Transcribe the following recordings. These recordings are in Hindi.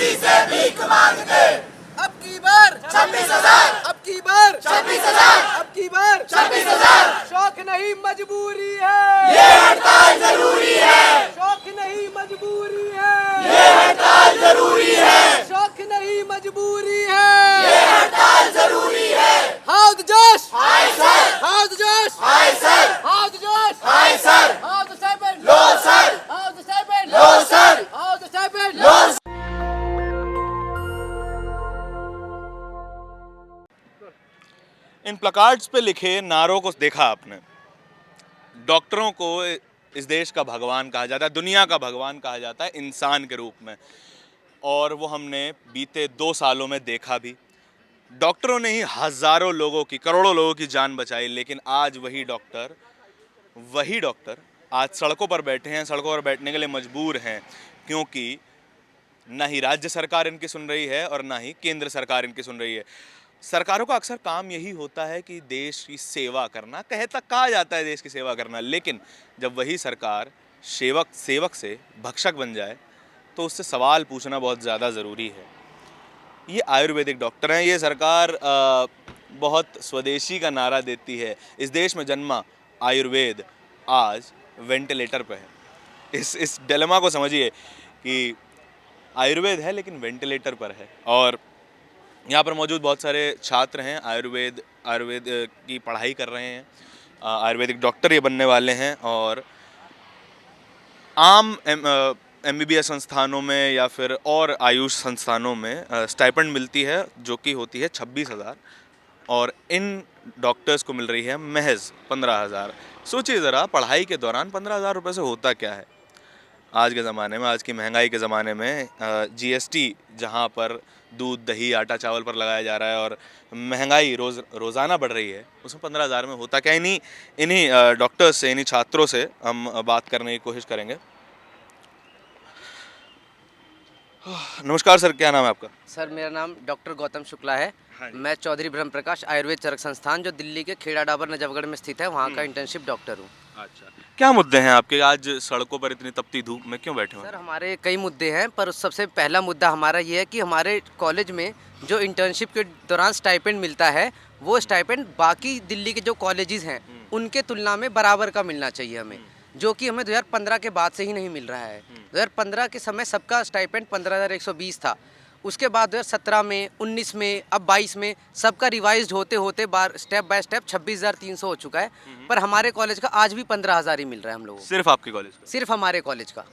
किसी से भीख मांगते। अब की बार 26,000, अब की बार 26,000, अब की बार 26,000। शौक नहीं मजबूरी है, ये हड़ताल जरूरी है, शौक नहीं मजबूरी है, ये हड़ताल जरूरी है, शौक नहीं मजबूरी है। ये हड़ताल जरूरी है। हाउद जोश, हाय सर, हाउद जोश, हाय सर, हाउद जोश, हाय सर, हाउद स्टाइपेंड, लो सर, हाउद स्टाइपेंड, लो सर, हाउद स्टाइपेंड, लो। इन प्लकार्ड्स पे लिखे नारों को देखा आपने। डॉक्टरों को इस देश का भगवान कहा जाता है, दुनिया का भगवान कहा जाता है इंसान के रूप में, और वो हमने बीते 2 सालों में देखा भी। डॉक्टरों ने ही हज़ारों लोगों की, करोड़ों लोगों की जान बचाई, लेकिन आज वही डॉक्टर आज सड़कों पर बैठे हैं, सड़कों पर बैठने के लिए मजबूर हैं, क्योंकि ना ही राज्य सरकार इनकी सुन रही है और ना ही केंद्र सरकार इनकी सुन रही है। सरकारों का अक्सर काम यही होता है कि देश की सेवा करना, कहा जाता है देश की सेवा करना, लेकिन जब वही सरकार सेवक से भक्षक बन जाए तो उससे सवाल पूछना बहुत ज़्यादा ज़रूरी है। ये आयुर्वेदिक डॉक्टर हैं। ये सरकार बहुत स्वदेशी का नारा देती है। इस देश में जन्मा आयुर्वेद आज वेंटिलेटर पे है। इस डिलेमा को समझिए कि आयुर्वेद है लेकिन वेंटिलेटर पर है। और यहाँ पर मौजूद बहुत सारे छात्र हैं, आयुर्वेद की पढ़ाई कर रहे हैं, आयुर्वेदिक डॉक्टर ये बनने वाले हैं, और आम MBBS संस्थानों में या फिर और आयुष संस्थानों में स्टाइपेंड मिलती है जो कि होती है 26,000, और इन डॉक्टर्स को मिल रही है महज 15,000। सोचिए ज़रा, पढ़ाई के दौरान 15,000 रुपये से होता क्या है। आज के ज़माने में, आज की महंगाई के ज़माने में GST जहाँ पर दूध, दही, आटा, चावल पर लगाया जा रहा है और महंगाई रोज़ाना बढ़ रही है, उसमें 15,000 में होता क्या। इन्हीं डॉक्टर्स से, इन्हीं छात्रों से हम बात करने की कोशिश करेंगे। नमस्कार सर, क्या नाम है आपका? सर मेरा नाम डॉक्टर गौतम शुक्ला है। हाँ जी। मैं चौधरी ब्रह्म प्रकाश आयुर्वेद चरक संस्थान जो दिल्ली के खेड़ा डाबर नजफगढ़ में स्थित है वहाँ का इंटर्नशिप डॉक्टर हूँ। अच्छा, क्या मुद्दे हैं आपके? आज सड़कों पर इतनी तपती धूप में क्यों बैठे हो? सर हमारे कई मुद्दे हैं, पर सबसे पहला मुद्दा हमारा ये है कि हमारे कॉलेज में जो इंटर्नशिप के दौरान स्टाइपेंड मिलता है, वो स्टाइपेंड बाकी दिल्ली के जो कॉलेजेस हैं उनके तुलना में बराबर का मिलना चाहिए हमें, जो कि हमें 2015 के बाद से ही नहीं मिल रहा है। 2015 के समय सबका स्टाइपेंड 15,120 था। उसके बाद 2017 में, 19 में, अब 22 में सबका रिवाइज्ड होते होते स्टेप बाय स्टेप 26,300 हो चुका है। पर हमारे कॉलेज का आज भी 15,000 ही मिल रहा है हम लोगों को। सिर्फ आपके कॉलेज का? सिर्फ हमारे कॉलेज का।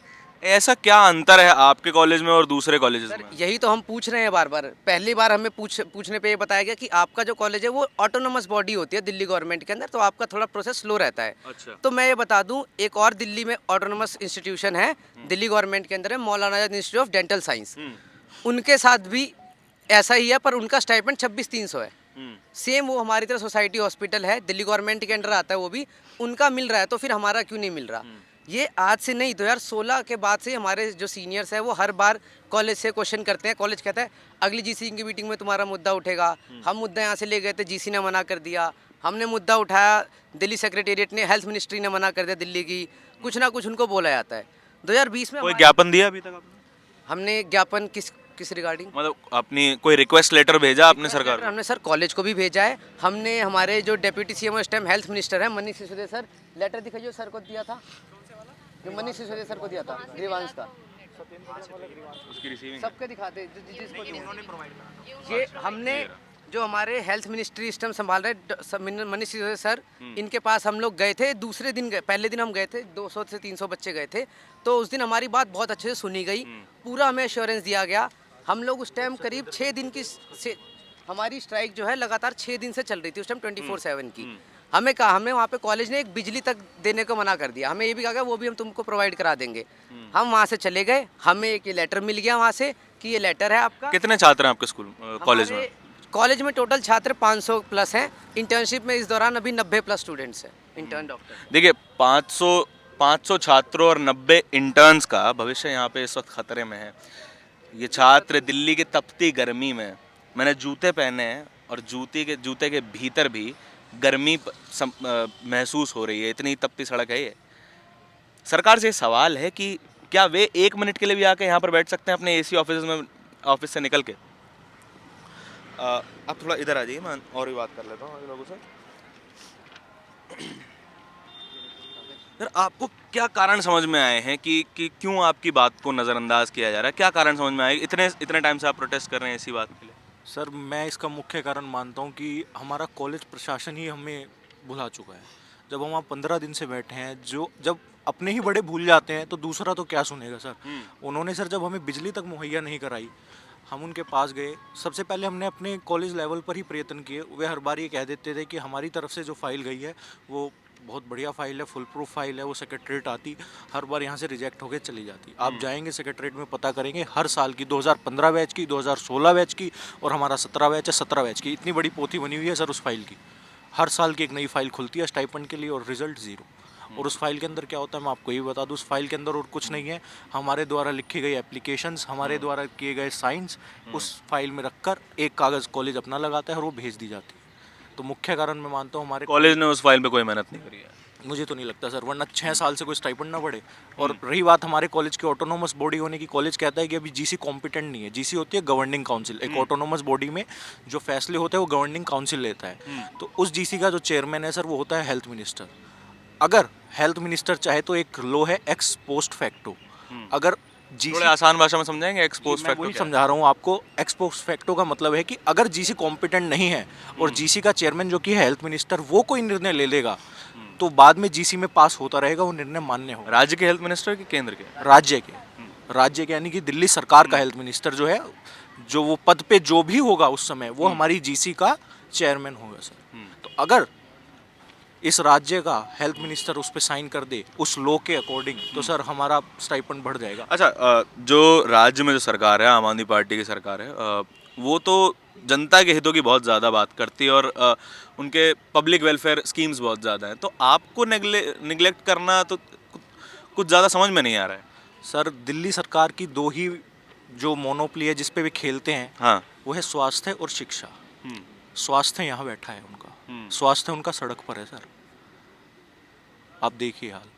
ऐसा क्या अंतर है आपके कॉलेज में और दूसरे कॉलेजेस सर में? यही तो हम पूछ रहे हैं बार बार। पहली बार हमें पूछने पे ये बताया गया कि आपका जो कॉलेज है वो ऑटोनोमस बॉडी होती है दिल्ली गवर्नमेंट के अंदर, तो आपका थोड़ा प्रोसेस स्लो रहता है। अच्छा। तो मैं ये बता दूं, एक और दिल्ली में ऑटोनोमस इंस्टीट्यूशन है दिल्ली गवर्नमेंट के अंदर है, Maulana Azad institute of dental science. उनके साथ भी ऐसा ही है, पर उनका स्टाइपेंड 26,300 है। सेम वो हमारी तरह सोसाइटी हॉस्पिटल है, दिल्ली गवर्नमेंट के अंडर आता है, वो भी उनका मिल रहा है, तो फिर हमारा क्यों नहीं मिल रहा। ये आज से नहीं, 2016 के बाद से हमारे जो सीनियर्स हैं वो हर बार कॉलेज से क्वेश्चन करते हैं। कॉलेज कहता है अगली GC की मीटिंग में तुम्हारा मुद्दा उठेगा। हम मुद्दा यहाँ से ले गए थे, GC ने मना कर दिया। हमने मुद्दा उठाया, दिल्ली सेक्रेटेरिएट ने, हेल्थ मिनिस्ट्री ने मना कर दिया दिल्ली की। कुछ ना कुछ उनको बोला जाता है। 2020 में कोई ज्ञापन दिया अभी तक आपने? हमने ज्ञापन किस रिगार्डिंग, मतलब अपनी कोई रिक्वेस्ट लेटर भेजा आपने सरकार को? हमने सर कॉलेज को भी भेजा है। हमने हमारे जो डेप्यूटी CM इस टाइम हेल्थ मिनिस्टर है मनीष सिसोदिया सर, लेटर दिखाइए सर को दिया था, जो मनीष सिसोदिया सर को दिया था ग्रीवांस का, उसकी रिसीविंग सबके दिखाते जिसको ये हमने जो हमारे हेल्थ मिनिस्ट्री इस टाइम संभाल रहे मनीष सिसोदिया सर, इनके पास हम लोग गए थे। दूसरे दिन पहले दिन हम गए थे, 200 से 300 बच्चे गए थे, तो उस दिन हमारी बात बहुत अच्छे से सुनी गई, पूरा हमें एश्योरेंस दिया गया। हम लोग उस टाइम करीब 6 दिन की हमारी स्ट्राइक जो है लगातार 6 दिन से चल रही थी उस टाइम 24/7 की। हमें कहा, हमें वहाँ पे कॉलेज ने एक बिजली तक देने को मना कर दिया। हमें ये भी कहा वो भी हम तुमको प्रोवाइड करा देंगे। हम वहाँ से चले गए, हमें एक ये लेटर मिल गया वहाँ से कि ये लेटर है आपका। कितने छात्र हैं आपके स्कूल कॉलेज में? कॉलेज में टोटल छात्र 500 प्लस हैं। इंटर्नशिप में इस दौरान अभी 90 प्लस स्टूडेंट्स हैं इंटर्न डॉक्टर। देखिए, 500 छात्रों और 90 इंटर्न्स का भविष्य यहाँ पे इस वक्त खतरे में है। ये छात्र दिल्ली की तपती गर्मी में, मैंने जूते पहने हैं और जूते के भीतर भी गर्मी महसूस हो रही है, इतनी तपती सड़क है ये। सरकार से सवाल है कि क्या वे 1 मिनट के लिए भी आके यहाँ पर बैठ सकते हैं अपने AC ऑफिस में, ऑफिस से निकल के आप थोड़ा इधर आ जाइए, मैं और भी बात कर लेता हूँ लोगों से। सर, आपको क्या कारण समझ में आए हैं कि क्यों आपकी बात को नज़रअंदाज किया जा रहा है? क्या कारण समझ में आए? इतने टाइम से आप प्रोटेस्ट कर रहे हैं इसी बात के लिए। सर, मैं इसका मुख्य कारण मानता हूँ कि हमारा कॉलेज प्रशासन ही हमें भुला चुका है। जब हम वहाँ 15 दिन से बैठे हैं, जब अपने ही बड़े भूल जाते हैं तो दूसरा तो क्या सुनेगा सर। उन्होंने सर जब हमें बिजली तक मुहैया नहीं कराई, हम उनके पास गए। सबसे पहले हमने अपने कॉलेज लेवल पर ही प्रयत्न किए। वे हर बार ये कह देते थे कि हमारी तरफ से जो फाइल गई है वो बहुत बढ़िया फाइल है, फुल प्रूफ फाइल है, वो सेक्रेटरीट आती, हर बार यहाँ से रिजेक्ट होकर चली जाती। आप जाएंगे सेक्रेटरीट में पता करेंगे, हर साल की 2015 बैच की, 2016 बैच की और हमारा 17 बैच है, 17 बैच की, इतनी बड़ी पोथी बनी हुई है सर उस फाइल की। हर साल की एक नई फाइल खुलती है स्टाइपेंड के लिए और रिजल्ट ज़ीरो। और उस फाइल के अंदर क्या होता है मैं आपको ये बता दूँ, उस फाइल के अंदर और कुछ नहीं है। हमारे द्वारा लिखी गई एप्लीकेशंस, हमारे द्वारा किए गए साइंस उस फाइल में रखकर एक कागज़ कॉलेज अपना लगाता है और वो भेज दी जाती है। तो मुख्य कारण मैं मानता हूँ हमारे कॉलेज ने उस फाइल पे कोई मेहनत नहीं करी है। मुझे तो नहीं लगता सर, वरना 6 साल से कोई स्टाइपेंड ना बढ़े। और रही बात हमारे कॉलेज की ऑटोनोमस बॉडी होने की, कॉलेज कहता है कि अभी जीसी कॉम्पिटेंट नहीं है। जीसी होती है गवर्निंग काउंसिल, एक ऑटोनोमस बॉडी में जो फैसले होते हैं वो गवर्निंग काउंसिल लेता है। तो उस जीसी का जो चेयरमैन है सर वो होता है हेल्थ मिनिस्टर। अगर हेल्थ मिनिस्टर चाहे तो एक लॉ है एक्स पोस्ट फैक्टो। अगर थोड़े आसान भाषा में समझाएंगे एक्स पोस्ट मैं फैक्टो वही क्या है? समझा रहा हूँ आपको। एक्स पोस्ट फैक्टो का मतलब है कि अगर जीसी कॉम्पिटेंट नहीं है और जीसी का चेयरमैन जो कि है हेल्थ मिनिस्टर वो कोई निर्णय ले लेगा तो बाद में जीसी में पास होता रहेगा, वो निर्णय मान्य होगा। राज्य के हेल्थ मिनिस्टर की केंद्र के? राज्य के यानी कि दिल्ली सरकार का हेल्थ मिनिस्टर जो है, जो वो पद पे जो भी होगा उस समय वो हमारी जीसी का चेयरमैन होगा सर। तो अगर इस राज्य का हेल्थ मिनिस्टर उस पे साइन कर दे उस लॉ के अकॉर्डिंग तो सर हमारा स्टाइपेंड बढ़ जाएगा। अच्छा, जो राज्य में जो सरकार है, आम आदमी पार्टी की सरकार है, वो तो जनता के हितों की बहुत ज़्यादा बात करती है और उनके पब्लिक वेलफेयर स्कीम्स बहुत ज़्यादा हैं। तो आपको निगलेक्ट करना तो कुछ ज़्यादा समझ में नहीं आ रहा है। सर, दिल्ली सरकार की दो ही जो मोनोपोली है जिस पे वे खेलते हैं, हाँ, वो है स्वास्थ्य और शिक्षा। स्वास्थ्य यहाँ बैठा है उनका, स्वास्थ्य उनका सड़क पर है सर। आप देखिए हाल,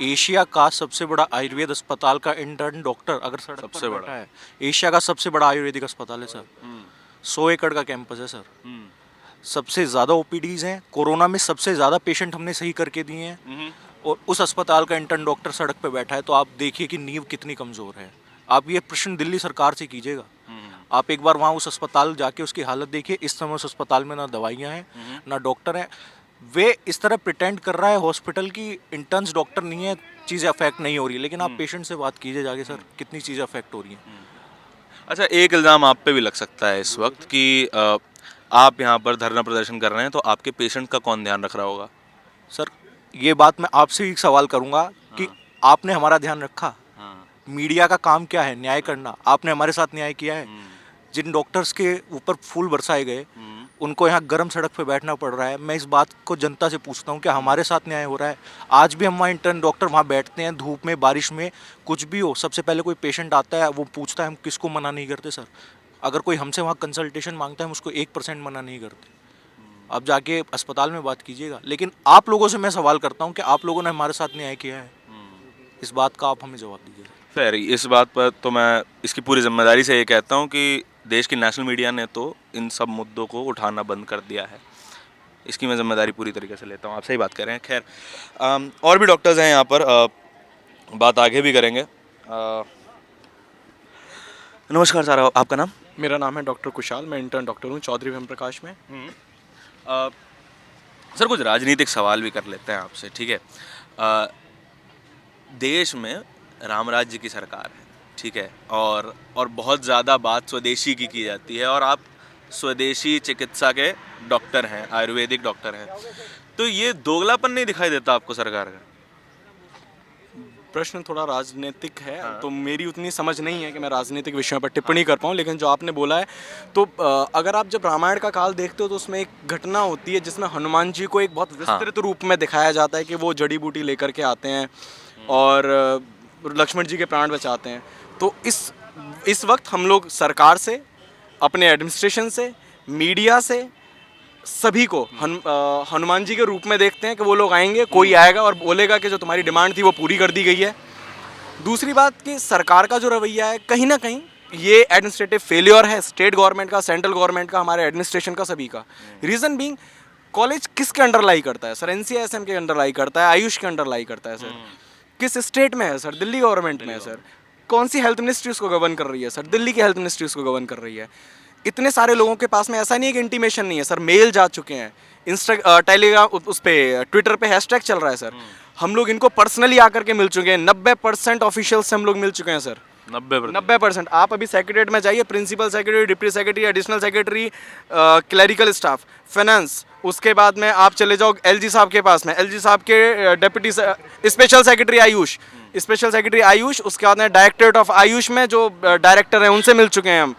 एशिया का सबसे बड़ा आयुर्वेद अस्पताल का इंटर्न डॉक्टर अगर सड़क सबसे पर बड़ा बैठा है। एशिया का सबसे बड़ा आयुर्वेदिक अस्पताल है सर। 100 एकड़ का कैंपस है सर। सबसे ज़्यादा ओपीडीज हैं, कोरोना में सबसे ज़्यादा पेशेंट हमने सही करके दिए हैं और उस अस्पताल का इंटर्न डॉक्टर सड़क पे बैठा है। तो आप देखिए कि नींव कितनी कमज़ोर है। आप ये प्रश्न दिल्ली सरकार से कीजिएगा। आप एक बार वहाँ उस अस्पताल जाके उसकी हालत देखिए। इस समय उस अस्पताल में ना दवाइयाँ हैं ना डॉक्टर हैं। वे इस तरह प्रिटेंड कर रहा है हॉस्पिटल की इंटर्न्स डॉक्टर नहीं है, चीज़ें अफेक्ट नहीं हो रही, लेकिन आप पेशेंट से बात कीजिए जाके सर कितनी चीज़ें अफेक्ट हो रही हैं। अच्छा, एक इल्ज़ाम आप पे भी लग सकता है इस वक्त कि आप यहाँ पर धरना प्रदर्शन कर रहे हैं तो आपके पेशेंट का कौन ध्यान रख रहा होगा? सर, ये बात मैं आपसे ही सवाल करूंगा कि आपने हमारा ध्यान रखा? मीडिया का काम क्या है? न्याय करना। आपने हमारे साथ न्याय किया है? जिन डॉक्टर्स के ऊपर फूल बरसाए गए उनको यहाँ गर्म सड़क पे बैठना पड़ रहा है। मैं इस बात को जनता से पूछता हूँ क्या हमारे साथ न्याय हो रहा है? आज भी हम वहाँ इंटर्न डॉक्टर वहाँ बैठते हैं, धूप में बारिश में कुछ भी हो, सबसे पहले कोई पेशेंट आता है वो पूछता है, हम किसको मना नहीं करते सर। अगर कोई हमसे वहाँ कंसल्टेशन मांगता है हम उसको 1% मना नहीं करते। आप जाके अस्पताल में बात कीजिएगा। लेकिन आप लोगों से मैं सवाल करता हूँ कि आप लोगों ने हमारे साथ न्याय किया है? इस बात का आप हमें जवाब दीजिए। खैर, इस बात पर तो मैं इसकी पूरी जिम्मेदारी से ये कहता हूँ कि देश की नेशनल मीडिया ने तो इन सब मुद्दों को उठाना बंद कर दिया है। इसकी मैं जिम्मेदारी पूरी तरीके से लेता हूँ। आप सही बात कर रहे हैं। खैर, और भी डॉक्टर्स हैं यहाँ पर, बात आगे भी करेंगे। नमस्कार सर, आपका नाम? मेरा नाम है डॉक्टर कुशाल, मैं इंटर्न डॉक्टर हूँ चौधरी वेम प्रकाश में। सर, कुछ राजनीतिक सवाल भी कर लेते हैं आपसे, ठीक है? देश में राम राज्य की सरकार है, ठीक है, और बहुत ज़्यादा बात स्वदेशी की जाती है और आप स्वदेशी चिकित्सा के डॉक्टर हैं, आयुर्वेदिक डॉक्टर हैं, तो ये दोगलापन नहीं दिखाई देता आपको सरकार का? प्रश्न थोड़ा राजनीतिक है। तो मेरी उतनी समझ नहीं है कि मैं राजनीतिक विषयों पर टिप्पणी कर पाऊँ, लेकिन जो आपने बोला है तो अगर आप जब रामायण का काल देखते हो तो उसमें एक घटना होती है जिसमें हनुमान जी को एक बहुत विस्तृत रूप में दिखाया जाता है कि वो जड़ी बूटी लेकर के आते हैं और लक्ष्मण जी के प्राण बचाते हैं। तो इस वक्त हम लोग सरकार से, अपने एडमिनिस्ट्रेशन से, मीडिया से, सभी को हनुमान जी के रूप में देखते हैं कि वो लोग आएंगे, कोई आएगा और बोलेगा कि जो तुम्हारी डिमांड थी वो पूरी कर दी गई है। दूसरी बात कि सरकार का जो रवैया है कहीं ना कहीं ये एडमिनिस्ट्रेटिव फेलियर है स्टेट गवर्नमेंट का, सेंट्रल गवर्नमेंट का, हमारे एडमिनिस्ट्रेशन का, सभी का। रीज़न बीइंग कॉलेज किसके अंडर लाई करता है सर? NCISM के अंडर लाई करता है, आयुष के अंडर लाई करता है सर। किस स्टेट में है सर? दिल्ली गवर्नमेंट में है सर। कौन सी हेल्थ मिनिस्ट्री उसको गवर्न कर रही है सर? दिल्ली की हेल्थ मिनिस्ट्री उसको गवर्न कर रही है। इतने सारे लोगों के पास में ऐसा नहीं है कि इंटीमेशन नहीं है सर, मेल जा चुके हैं, टेलीग्राम उस पर ट्विटर पे हैशटैग चल रहा है सर। हम लोग इनको पर्सनली आकर के मिल चुके हैं, 90% ऑफिशियल से हम लोग मिल चुके हैं सर। 90%। आप अभी सेक्रेटरीट में जाइए, principal secretary, deputy secretary, additional secretary, clerical staff, finance, उसके बाद में आप चले जाओ LG साहब के पास में, LG साहब के डिप्टी स्पेशल सेक्रेटरी आयुष, उसके बाद में डायरेक्टरेट ऑफ आयुष में जो डायरेक्टर हैं उनसे मिल चुके हैं हम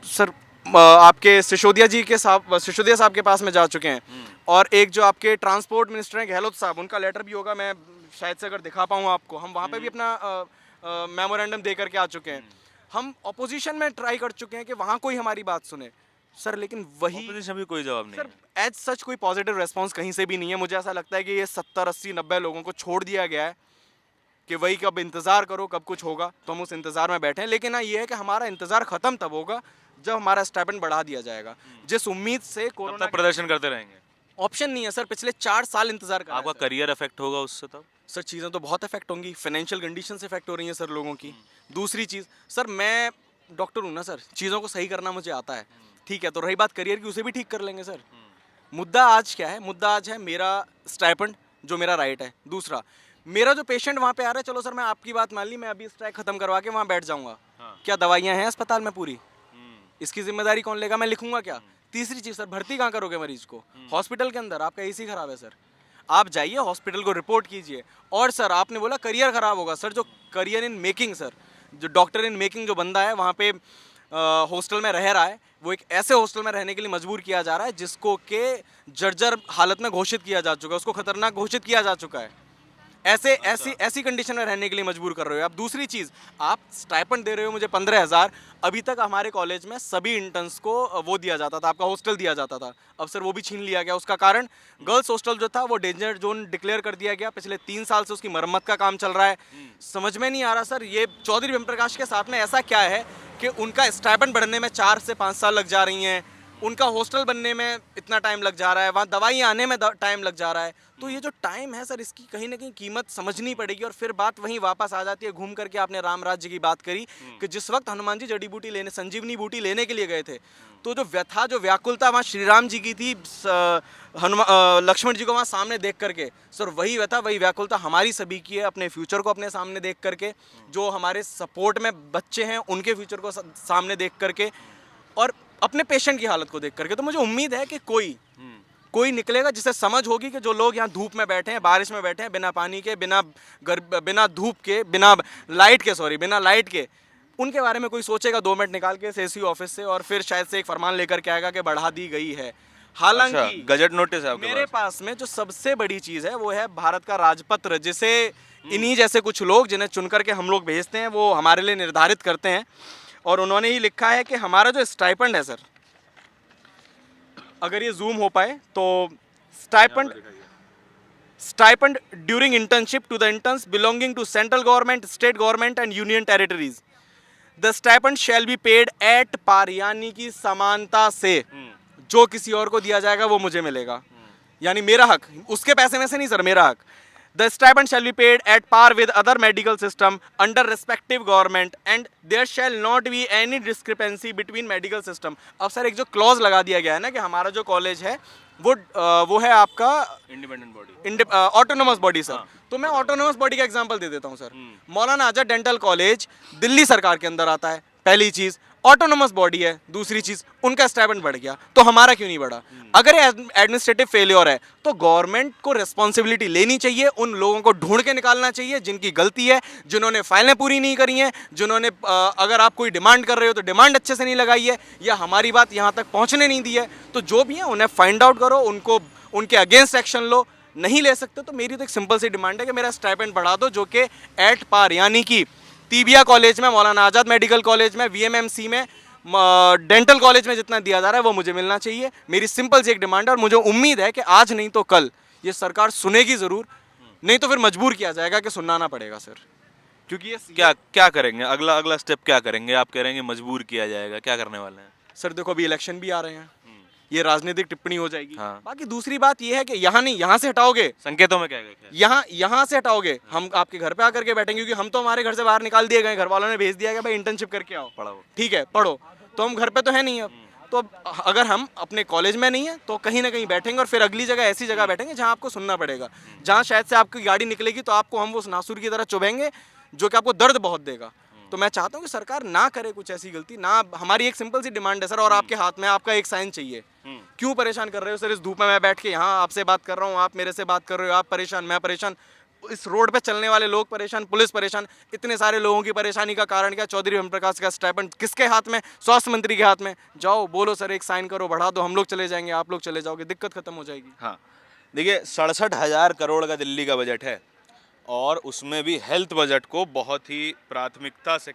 सर। आपके सिसोदिया साहब के पास में जा चुके हैं। और एक जो आपके ट्रांसपोर्ट मिनिस्टर हैं गहलोत साहब, उनका लेटर भी होगा, मैं शायद से अगर दिखा पाऊँ आपको, हम वहाँ पे भी अपना मेमोरेंडम दे करके आ चुके हैं। हम ऑपोजिशन में ट्राई कर चुके हैं कि वहाँ कोई हमारी बात सुने सर, लेकिन वही ऑपोजिशन भी कोई जवाब नहीं सर, एज सच कोई पॉजिटिव रेस्पॉन्स कहीं से भी नहीं है। मुझे ऐसा लगता है कि ये 70, 80, 90 लोगों को छोड़ दिया गया है कि वही कब इंतज़ार करो, कब कुछ होगा, तो हम उस इंतज़ार में बैठे हैं। लेकिन हाँ, ये है कि हमारा इंतज़ार ख़त्म तब होगा जब हमारा स्टाइपेंड बढ़ा दिया जाएगा। जिस उम्मीद से कोरोना प्रदर्शन करते रहेंगे, ऑप्शन नहीं है सर। पिछले 4 साल इंतजार कर आपका करियर अफेक्ट होगा उससे तब? सर चीज़ें तो बहुत अफेक्ट होंगी, फाइनेंशियल कंडीशन से इफेक्ट हो रही हैं सर लोगों की। दूसरी चीज़ सर, मैं डॉक्टर हूँ ना सर, चीज़ों को सही करना मुझे आता है, ठीक है। तो रही बात करियर की, उसे भी ठीक कर लेंगे सर। मुद्दा आज क्या है? मुद्दा आज है मेरा स्टाइपेंड, जो मेरा राइट है। दूसरा, मेरा जो पेशेंट वहाँ पे आ रहा है, चलो सर मैं आपकी बात मान ली, मैं अभी स्ट्राइक खत्म करवा के वहाँ बैठ जाऊँगा, क्या दवाइयाँ हैं अस्पताल में पूरी? इसकी जिम्मेदारी कौन लेगा? मैं लिखूंगा क्या? तीसरी चीज़ सर, भर्ती कहाँ करोगे मरीज को? हॉस्पिटल के अंदर। आपका AC खराब है सर, आप जाइए हॉस्पिटल को रिपोर्ट कीजिए। और सर आपने बोला करियर खराब होगा, सर जो करियर इन मेकिंग सर, जो डॉक्टर इन मेकिंग जो बंदा है वहाँ पे हॉस्टल में रह रहा है, वो एक ऐसे हॉस्टल में रहने के लिए मजबूर किया जा रहा है जिसको के जर्जर हालत में घोषित किया जा चुका है, उसको खतरनाक घोषित किया जा चुका है। ऐसी कंडीशन में रहने के लिए मजबूर कर रहे हो आप। दूसरी चीज़, आप स्टाइपेंड दे रहे हो मुझे 15,000। अभी तक हमारे कॉलेज में सभी इंटर्न्स को वो दिया जाता था, आपका हॉस्टल दिया जाता था। अब सर वो भी छीन लिया गया। उसका कारण गर्ल्स हॉस्टल जो था वो डेंजर जोन डिक्लेयर कर दिया गया। पिछले 3 साल से उसकी मरम्मत का काम चल रहा है। समझ में नहीं आ रहा सर, ये चौधरी वेमप्रकाश के साथ में ऐसा क्या है कि उनका स्टाइपेंड बढ़ने में 4 से 5 साल लग जा रही हैं, उनका हॉस्टल बनने में इतना टाइम लग जा रहा है, वहाँ दवाइयाँ आने में टाइम लग जा रहा है। तो ये जो टाइम है सर, इसकी कहीं ना कहीं कीमत समझनी पड़ेगी। और फिर बात वहीं वापस आ जाती है घूम करके। आपने राम राज्य की बात करी कि जिस वक्त हनुमान जी जड़ी बूटी लेने, संजीवनी बूटी लेने के लिए गए थे, तो जो व्यथा, जो व्याकुलता वहाँ श्री राम जी की थी लक्ष्मण जी को वहाँ सामने देख करके, सर वही व्यथा, वही व्याकुलता हमारी सभी की है, अपने फ्यूचर को अपने सामने देख करके, जो हमारे सपोर्ट में बच्चे हैं उनके फ्यूचर को सामने देख करके, और अपने पेशेंट की हालत को देख करके। तो मुझे उम्मीद है कि कोई निकलेगा जिसे समझ होगी कि जो लोग यहाँ धूप में बैठे हैं, बारिश में बैठे हैं, बिना पानी के, बिना धूप के, बिना लाइट के, उनके बारे में कोई सोचेगा 2 मिनट निकाल के AC ऑफिस से, और फिर शायद से एक फरमान लेकर के आएगा कि बढ़ा दी गई है। हालांकि अच्छा, गजट नोटिस है आपके मेरे पास में जो सबसे बड़ी चीज़ है वो है भारत का राजपत्र, जिसे इन्हीं जैसे कुछ लोग, जिन्हें चुन करके हम लोग भेजते हैं, वो हमारे लिए निर्धारित करते हैं। और उन्होंने ही लिखा है कि हमारा जो स्टाइपेंड है सर, अगर ये जूम हो पाए तो, stipend during internship to the interns belonging to central government, state government and union territories, the stipend shall be paid at par, यानी कि समानता से जो किसी और को दिया जाएगा वो मुझे मिलेगा, यानी मेरा हक, उसके पैसे में से नहीं सर, मेरा हक। The stipend shall be paid at par with other medical system under respective government and there shall not be any discrepancy between medical system। अब सर एक जो क्लॉज लगा दिया गया है ना कि हमारा जो कॉलेज है वो है आपका independent body, autonomous body sir. तो मैं ऑटोनोमस बॉडी का एग्जांपल दे देता हूँ sir. Maulana Azad dental college Delhi सरकार के अंदर आता है, पहली चीज़ ऑटोनोमस बॉडी है। दूसरी चीज़, उनका स्टाइपेंड बढ़ गया, तो हमारा क्यों नहीं बढ़ा? अगर एडमिनिस्ट्रेटिव फेलियर है तो गवर्नमेंट को रिस्पॉन्सिबिलिटी लेनी चाहिए, उन लोगों को ढूंढ के निकालना चाहिए जिनकी गलती है, जिन्होंने फाइलें पूरी नहीं करी हैं, जिन्होंने अगर आप कोई डिमांड कर रहे हो तो डिमांड अच्छे से नहीं लगाई है, या हमारी बात यहाँ तक पहुँचने नहीं दी है, तो जो भी है उन्हें फाइंड आउट करो, उनको उनके अगेंस्ट एक्शन लो। नहीं ले सकते तो मेरी तो एक सिंपल सी डिमांड है कि मेरा स्टाइपेंड बढ़ा दो, जो कि एट पार, यानी कि तीबिया कॉलेज में, मौलाना आज़ाद मेडिकल कॉलेज में, VMMC में, डेंटल कॉलेज में जितना दिया जा रहा है वो मुझे मिलना चाहिए। मेरी सिंपल सी एक डिमांड है, और मुझे उम्मीद है कि आज नहीं तो कल ये सरकार सुनेगी ज़रूर, नहीं तो फिर मजबूर किया जाएगा कि सुनना पड़ेगा सर। क्योंकि ये क्या क्या करेंगे, अगला अगला स्टेप क्या करेंगे? आप कह रहे हैं कि मजबूर किया जाएगा, क्या करने वाले हैं? सर देखो अभी इलेक्शन भी आ रहे हैं, ये राजनीतिक टिप्पणी हो जाएगी। हाँ। बाकी दूसरी बात ये है कि यहाँ नहीं, यहाँ से हटाओगे, संकेतों में क्या है? यहाँ से हटाओगे, हम आपके घर पे आकर के बैठेंगे, क्योंकि हम तो हमारे घर से बाहर निकाल दिए गए, घर वालों ने भेज दिया गया भाई इंटर्नशिप करके आओ, पढ़ाओ। ठीक है पढ़ो, तो हम घर पे तो है नहीं अब। तो अगर हम अपने कॉलेज में नहीं है तो कहीं ना कहीं बैठेंगे, और फिर अगली जगह ऐसी जगह बैठेंगे जहाँ आपको सुनना पड़ेगा, जहाँ शायद से आपकी गाड़ी निकलेगी तो आपको हम वो नासुर की तरह चुभेंगे, जो कि आपको दर्द बहुत देगा। तो मैं चाहता हूँ कि सरकार ना करे कुछ ऐसी गलती ना। हमारी एक सिंपल सी डिमांड है सर, और आपके हाथ में आपका एक साइन चाहिए। क्यों परेशान कर रहे हो सर? इस धूप में मैं बैठ के यहाँ आपसे बात कर रहा हूँ, आप मेरे से बात कर रहे हो, आप परेशान, मैं परेशान, इस रोड पे चलने वाले लोग परेशान, पुलिस परेशान, इतने सारे लोगों की परेशानी का कारण क्या? चौधरी ओम प्रकाश का स्टाइपेंड किसके हाथ में? स्वास्थ्य मंत्री के हाथ में। जाओ बोलो सर एक साइन करो, बढ़ा दो, हम लोग चले जाएंगे, आप लोग चले जाओगे, दिक्कत खत्म हो जाएगी। हाँ, देखिए 67,000 करोड़ का दिल्ली का बजट है, और उसमें भी हेल्थ बजट को बहुत ही प्राथमिकता से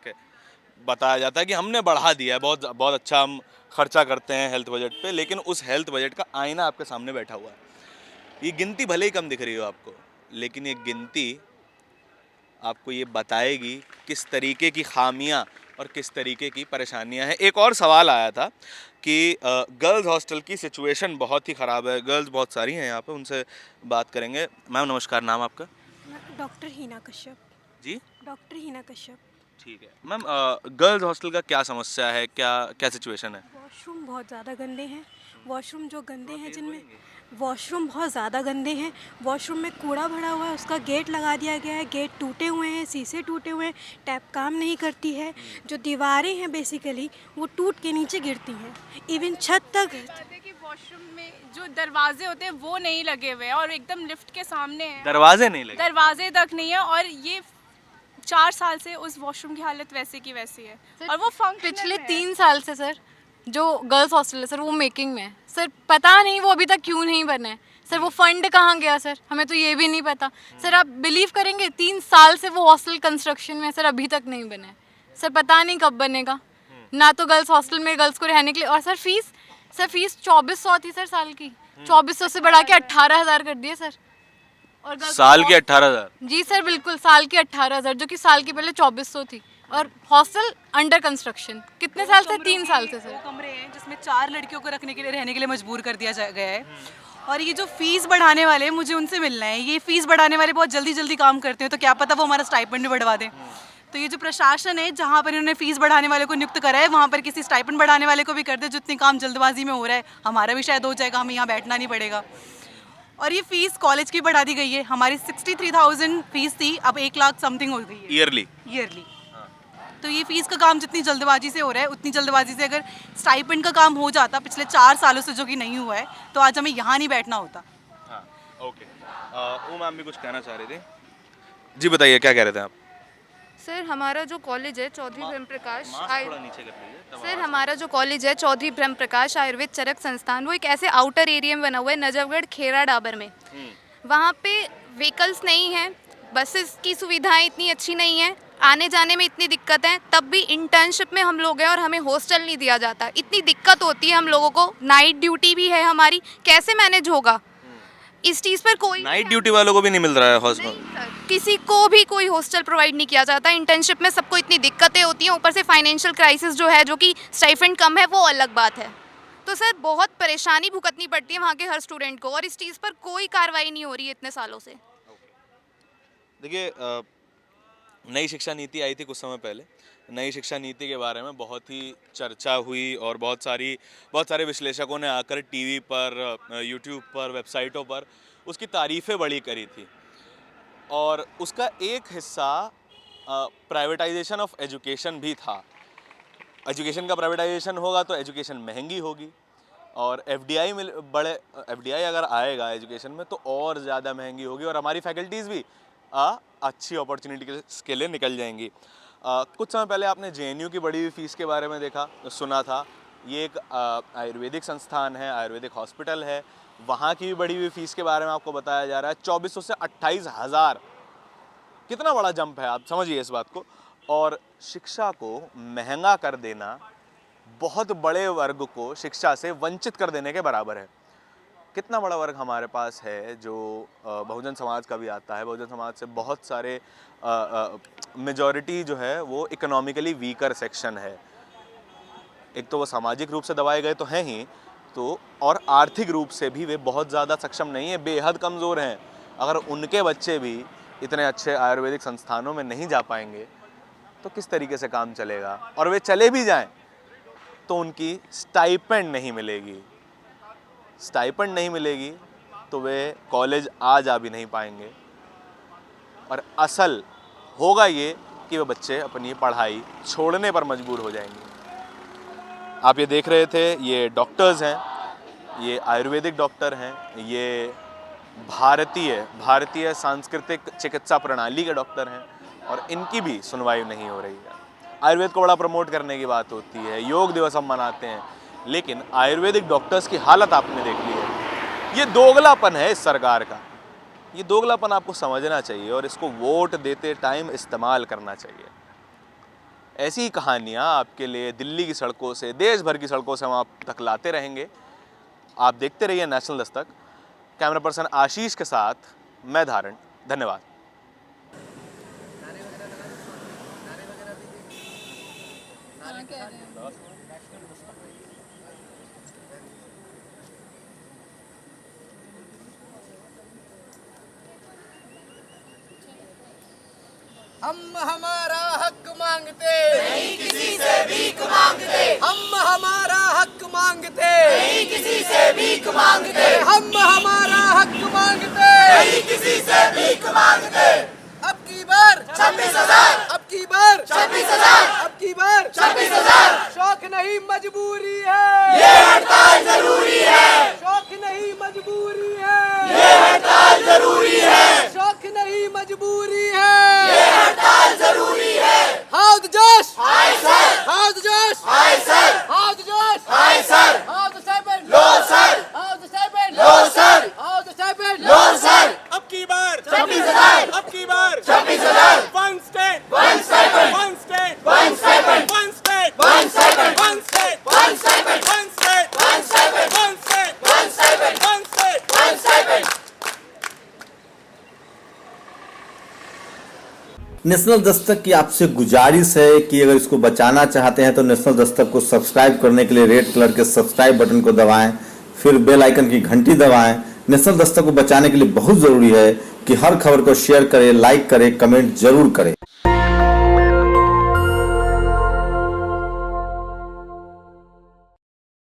बताया जाता है कि हमने बढ़ा दिया है, बहुत बहुत अच्छा हम खर्चा करते हैं हेल्थ बजट पे, लेकिन उस हेल्थ बजट का आईना आपके सामने बैठा हुआ है। ये गिनती भले ही कम दिख रही हो आपको, लेकिन ये गिनती आपको ये बताएगी किस तरीके की खामियां और किस तरीके की परेशानियां हैं। एक और सवाल आया था कि गर्ल्स हॉस्टल की सिचुएशन बहुत ही ख़राब है, गर्ल्स बहुत सारी हैं यहाँ पे, उनसे बात करेंगे। मैम नमस्कार, नाम आपका? डॉक्टर हीना कश्यप। जी, डॉक्टर हीना कश्यप। ठीक है मैम, गर्ल्स हॉस्टल का क्या समस्या है, क्या क्या सिचुएशन है? वॉशरूम बहुत ज़्यादा गंदे हैं। वॉशरूम जो गंदे हैं, जिनमें वॉशरूम बहुत ज़्यादा गंदे हैं। वॉशरूम में कूड़ा भरा हुआ है, उसका गेट लगा दिया गया है, गेट टूटे हुए हैं, शीशे टूटे हुए हैं, टैप काम नहीं करती है, जो दीवारें हैं बेसिकली वो टूट के नीचे गिरती हैं, इवन छत तक। कि वॉशरूम में जो दरवाजे होते हैं वो नहीं लगे हुए हैं, और एकदम लिफ्ट के सामने है, दरवाजे नहीं लगे? दरवाजे तक नहीं है, और ये 4 साल से उस वॉशरूम की हालत वैसे की वैसी है, और वो पिछले 3 साल से सर जो गर्ल्स हॉस्टल है सर वो मेकिंग में है सर। पता नहीं वो अभी तक क्यों नहीं बना है सर, वो फंड कहाँ गया सर, हमें तो ये भी नहीं पता सर। आप बिलीव करेंगे 3 साल से वो हॉस्टल कंस्ट्रक्शन में है सर, अभी तक नहीं बना है सर, पता नहीं कब बनेगा। ना तो गर्ल्स हॉस्टल में गर्ल्स को रहने के लिए, और सर फीस 2400 थी सर साल की, 2400 से बढ़ा के 18,000 कर दिए सर। और साल के 18,000? जी सर बिल्कुल, साल की 18,000, जो कि साल की पहले 2400 थी। और हॉस्टल अंडर कंस्ट्रक्शन कितने साल से? 3 साल से सर। कमरे हैं जिसमें 4 लड़कियों को रखने के लिए, रहने के लिए मजबूर कर दिया गया है। और ये जो फीस बढ़ाने वाले हैं, मुझे उनसे मिलना है। ये फीस बढ़ाने वाले बहुत जल्दी जल्दी काम करते हैं, तो क्या पता वो हमारा स्टाइपेंड भी बढ़वा दें। तो ये जो प्रशासन है, जहाँ पर इन्होंने फीस बढ़ाने वाले को नियुक्त करा है, वहाँ पर किसी स्टाइपेंड बढ़ाने वाले को भी कर दे। जितनी काम जल्दबाजी में हो रहा है, हमारा भी शायद हो जाएगा, हमें यहाँ बैठना नहीं पड़ेगा। और ये फीस कॉलेज की बढ़ा दी गई है, हमारी 63,000 फीस थी, अब 1 लाख समथिंग हो गई है ईयरली। तो ये फीस का काम जितनी जल्दबाजी से हो रहा है, उतनी जल्दबाजी से अगर स्टाइपेंड का काम हो जाता पिछले 4 सालों से, जो कि नहीं हुआ है, तो आज हमें यहाँ नहीं बैठना होता। हाँ, ओके। वो मैम भी कुछ कहना चाह रहे थे, जी बताइए क्या कह रहे थे आप? सर हमारा जो कॉलेज है चौधरी ब्रह्म प्रकाश नीचे कर लीजिए। सर हमारा जो कॉलेज है चौधरी ब्रह्म प्रकाश आयुर्वेद चरक संस्थान, वो एक ऐसे आउटर एरिया में बना हुआ है, नजफगढ़ खेरा डाबर में। वहाँ पे व्हीकल्स नहीं है, बसेस की सुविधाएं इतनी अच्छी नहीं है, आने जाने में इतनी दिक्कत है। तब भी इंटर्नशिप में हम लोग हैं और हमें हॉस्टल नहीं दिया जाता, इतनी दिक्कत होती है हम लोगों को। नाइट ड्यूटी भी है हमारी, कैसे मैनेज होगा? इस चीज़ पर कोई नाइट ड्यूटी वालों को भी नहीं मिल रहा है हॉस्टल? किसी को भी कोई हॉस्टल प्रोवाइड नहीं किया जाता। इंटर्नशिप में सबको इतनी दिक्कतें होती हैं, ऊपर से फाइनेंशियल क्राइसिस जो है, जो कि स्टाइपेंड कम है, वो अलग बात है। तो सर बहुत परेशानी भुगतनी पड़ती है वहाँ के हर स्टूडेंट को, और इस चीज़ पर कोई कार्रवाई नहीं हो रही है इतने सालों से। देखिए, नई शिक्षा नीति आई थी कुछ समय पहले। नई शिक्षा नीति के बारे में बहुत ही चर्चा हुई, और बहुत सारे विश्लेषकों ने आकर टीवी पर, यूट्यूब पर, वेबसाइटों पर उसकी तारीफ़ें बड़ी करी थी। और उसका एक हिस्सा प्राइवेटाइजेशन ऑफ एजुकेशन भी था। एजुकेशन का प्राइवेटाइजेशन होगा तो एजुकेशन महंगी होगी, और एफडीआई अगर आएगा एजुकेशन में तो और ज़्यादा महंगी होगी, और हमारी फैकल्टीज़ भी अच्छी अपॉर्चुनिटी के लिए निकल जाएंगी। कुछ समय पहले आपने जेएनयू की बढ़ी हुई फीस के बारे में सुना था। ये एक आयुर्वेदिक संस्थान है, आयुर्वेदिक हॉस्पिटल है, वहाँ की भी बढ़ी हुई फीस के बारे में आपको बताया जा रहा है 2400 से 28,000। कितना बड़ा जंप है, आप समझिए इस बात को। और शिक्षा को महंगा कर देना बहुत बड़े वर्ग को शिक्षा से वंचित कर देने के बराबर है। कितना बड़ा वर्ग हमारे पास है जो बहुजन समाज का भी आता है। बहुजन समाज से बहुत सारे मेजॉरिटी जो है वो इकोनॉमिकली वीकर सेक्शन है। एक तो वो सामाजिक रूप से दबाए गए तो हैं ही, तो और आर्थिक रूप से भी वे बहुत ज़्यादा सक्षम नहीं है, बेहद कमज़ोर हैं। अगर उनके बच्चे भी इतने अच्छे आयुर्वेदिक संस्थानों में नहीं जा पाएंगे तो किस तरीके से काम चलेगा। और वे चले भी जाएं तो उनकी स्टाइपेंड नहीं मिलेगी, स्टाइपेंड नहीं मिलेगी तो वे कॉलेज आ जा भी नहीं पाएंगे। और असल होगा ये कि वे बच्चे अपनी पढ़ाई छोड़ने पर मजबूर हो जाएंगे। आप ये देख रहे थे, ये डॉक्टर्स हैं, ये आयुर्वेदिक डॉक्टर हैं, ये भारतीय सांस्कृतिक चिकित्सा प्रणाली के डॉक्टर हैं और इनकी भी सुनवाई नहीं हो रही है। आयुर्वेद को बड़ा प्रमोट करने की बात होती है, योग दिवस हम मनाते हैं, लेकिन आयुर्वेदिक डॉक्टर्स की हालत आपने देख ली है। ये दोगलापन है इस सरकार का, ये दोगलापन आपको समझना चाहिए और इसको वोट देते टाइम इस्तेमाल करना चाहिए। ऐसी कहानियाँ आपके लिए दिल्ली की सड़कों से, देश भर की सड़कों से हम आप तक लाते रहेंगे। आप देखते रहिए नेशनल दस्तक। कैमरा पर्सन आशीष के साथ मैं धारण, धन्यवाद। हम हमारा हक मांगते नहीं किसी से भीख मांगते, हम हमारा हक मांगते नहीं किसी से भीख मांगते, हम हमारा हक मांगते नहीं किसी से भीख मांगते। अब की बार 26,000, अब की बार 26,000, अब की बार 26,000। शौक नहीं मजबूरी है, ये हड़ताल जरूरी है, शौक नहीं मजबूरी है, ये हड़ताल जरूरी है, शौक नहीं मजबूरी है, ये हड़ताल जरूरी है। हाउद जोश, हाय सर, हाउद जोश, हाय सर, हाउद जोश, हाय सर, हाउद साइबन, लो सर, हाउद साइबन, लो सर, हाउद साइबन, लो सर। अब की बार 26,000, अब की बार 26,000, one state one stipend, one state one stipend, one state one stipend, one state one stipend, one state one stipend, one state one stipend, one state one stipend. National Dastak की आपसे गुजारिश है कि अगर इसको बचाना चाहते हैं तो नेशनल दस्तक को सब्सक्राइब करने के लिए रेड कलर के सब्सक्राइब बटन को दबाएं, फिर बेल आइकन की घंटी दबाएं। नेशनल दस्तक को बचाने के लिए बहुत जरूरी है कि हर खबर को शेयर करें, लाइक करें, कमेंट जरूर करें।